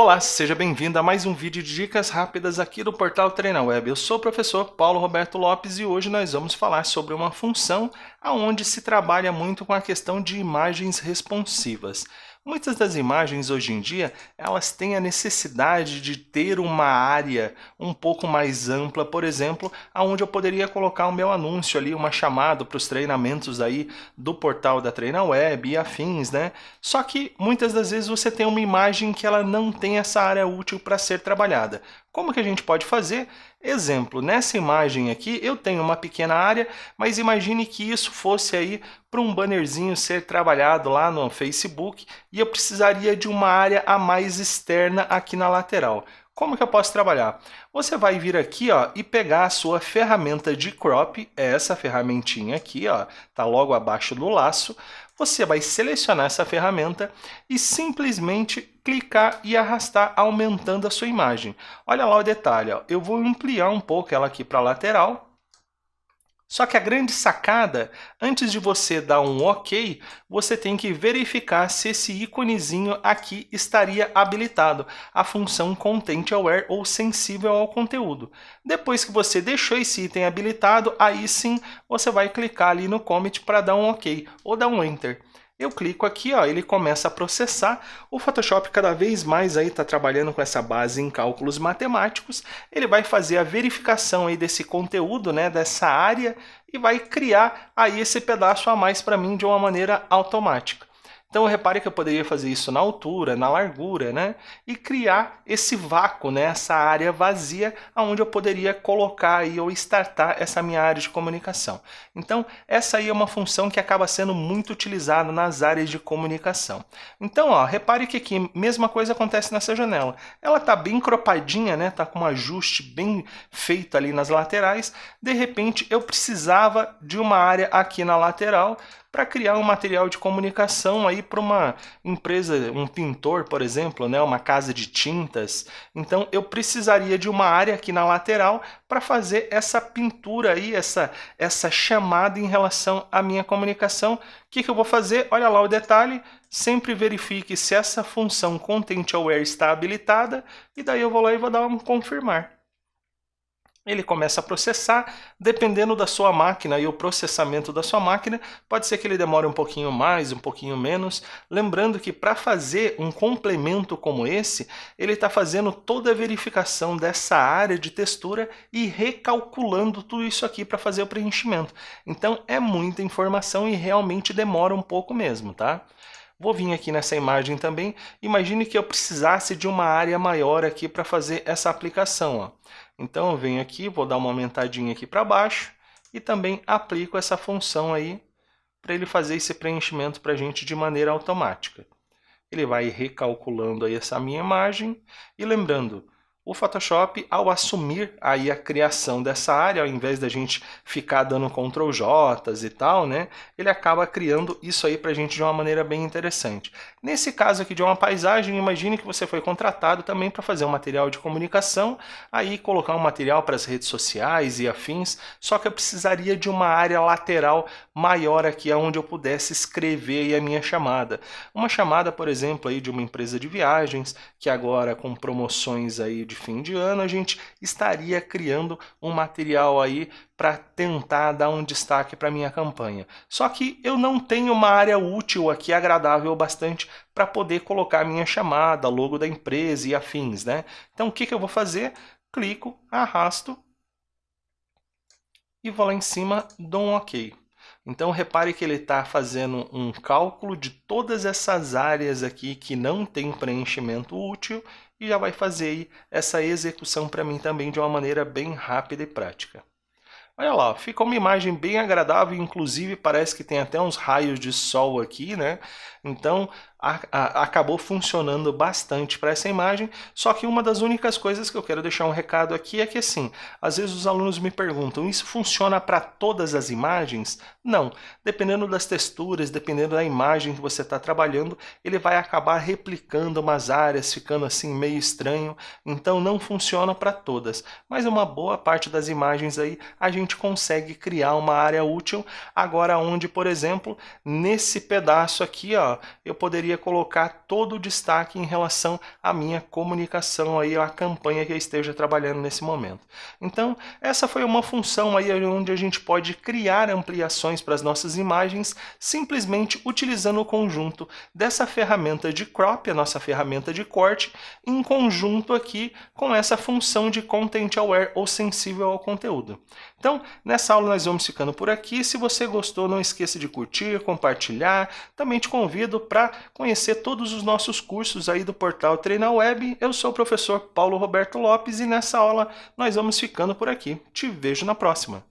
Olá, seja bem-vindo a mais um vídeo de dicas rápidas aqui do portal TreinaWeb. Eu sou o professor Paulo Roberto Lopes e hoje nós vamos falar sobre uma função onde se trabalha muito com a questão de imagens responsivas. Muitas das imagens hoje em dia, elas têm a necessidade de ter uma área um pouco mais ampla, por exemplo, onde eu poderia colocar o meu anúncio ali, uma chamada para os treinamentos aí do portal da TreinaWeb e afins, né? Só que muitas das vezes você tem uma imagem que ela não tem essa área útil para ser trabalhada. Como que a gente pode fazer? Exemplo, nessa imagem aqui eu tenho uma pequena área, mas imagine que isso fosse aí para um bannerzinho ser trabalhado lá no Facebook e eu precisaria de uma área a mais externa aqui na lateral. Como que eu posso trabalhar? Você vai vir aqui e pegar a sua ferramenta de crop, essa ferramentinha aqui, tá logo abaixo do laço. Você vai selecionar essa ferramenta e simplesmente clicar e arrastar, aumentando a sua imagem. Olha lá o detalhe, eu vou ampliar um pouco ela aqui para a lateral. Só que a grande sacada, antes de você dar um OK, você tem que verificar se esse íconezinho aqui estaria habilitado, a função Content Aware ou sensível ao conteúdo. Depois que você deixou esse item habilitado, aí sim você vai clicar ali no Commit para dar um OK ou dar um Enter. Eu clico aqui, ele começa a processar. O Photoshop cada vez mais aí está trabalhando com essa base em cálculos matemáticos. Ele vai fazer a verificação aí desse conteúdo, né, dessa área, e vai criar aí esse pedaço a mais para mim de uma maneira automática. Então repare que eu poderia fazer isso na altura, na largura, né? E criar esse vácuo, né? Essa área vazia, onde eu poderia colocar aí, ou startar essa minha área de comunicação. Então essa aí é uma função que acaba sendo muito utilizada nas áreas de comunicação. Então, repare que aqui mesma coisa acontece nessa janela. Ela está bem cropadinha, né? Tá com um ajuste bem feito ali nas laterais. De repente eu precisava de uma área aqui na lateral para criar um material de comunicação aí para uma empresa, um pintor, por exemplo, né, uma casa de tintas. Então eu precisaria de uma área aqui na lateral para fazer essa pintura aí, essa chamada em relação à minha comunicação. O que eu vou fazer? Olha lá o detalhe. Sempre verifique se essa função Content Aware está habilitada e daí eu vou lá e vou dar um confirmar. Ele começa a processar, dependendo da sua máquina e o processamento da sua máquina, pode ser que ele demore um pouquinho mais, um pouquinho menos. Lembrando que para fazer um complemento como esse, ele está fazendo toda a verificação dessa área de textura e recalculando tudo isso aqui para fazer o preenchimento. Então é muita informação e realmente demora um pouco mesmo, tá? Vou vir aqui nessa imagem também. Imagine que eu precisasse de uma área maior aqui para fazer essa aplicação. Então eu venho aqui, vou dar uma aumentadinha aqui para baixo e também aplico essa função aí para ele fazer esse preenchimento para a gente de maneira automática. Ele vai recalculando aí essa minha imagem e lembrando, o Photoshop, ao assumir aí a criação dessa área, ao invés da gente ficar dando Ctrl J e tal, né, ele acaba criando isso aí para a gente de uma maneira bem interessante. Nesse caso aqui de uma paisagem, imagine que você foi contratado também para fazer um material de comunicação, aí colocar um material para as redes sociais e afins, só que eu precisaria de uma área lateral maior aqui, onde eu pudesse escrever aí a minha chamada. Uma chamada, por exemplo, aí de uma empresa de viagens, que agora com promoções aí de fim de ano, a gente estaria criando um material aí para tentar dar um destaque para minha campanha. Só que eu não tenho uma área útil aqui agradável bastante para poder colocar a minha chamada, logo da empresa e afins, né? Então o que eu vou fazer? Clico, arrasto e vou lá em cima, dou um OK. Então repare que ele está fazendo um cálculo de todas essas áreas aqui que não tem preenchimento útil e já vai fazer aí essa execução para mim também de uma maneira bem rápida e prática. Olha lá, fica uma imagem bem agradável, inclusive parece que tem até uns raios de sol aqui, né? Então acabou funcionando bastante para essa imagem, só que uma das únicas coisas que eu quero deixar um recado aqui é que assim, às vezes os alunos me perguntam, isso funciona para todas as imagens? Não, dependendo das texturas, dependendo da imagem que você está trabalhando, ele vai acabar replicando umas áreas, ficando assim meio estranho, então não funciona para todas, mas uma boa parte das imagens aí a gente consegue criar uma área útil, agora onde, por exemplo, nesse pedaço aqui, eu poderia deveria colocar todo o destaque em relação à minha comunicação aí, à campanha que eu esteja trabalhando nesse momento. Então, essa foi uma função aí onde a gente pode criar ampliações para as nossas imagens simplesmente utilizando o conjunto dessa ferramenta de crop, a nossa ferramenta de corte, em conjunto aqui com essa função de Content Aware ou sensível ao conteúdo. Então, nessa aula nós vamos ficando por aqui. Se você gostou, não esqueça de curtir, compartilhar. Também te convido para conhecer todos os nossos cursos aí do portal TreinaWeb. Eu sou o professor Paulo Roberto Lopes e nessa aula nós vamos ficando por aqui. Te vejo na próxima.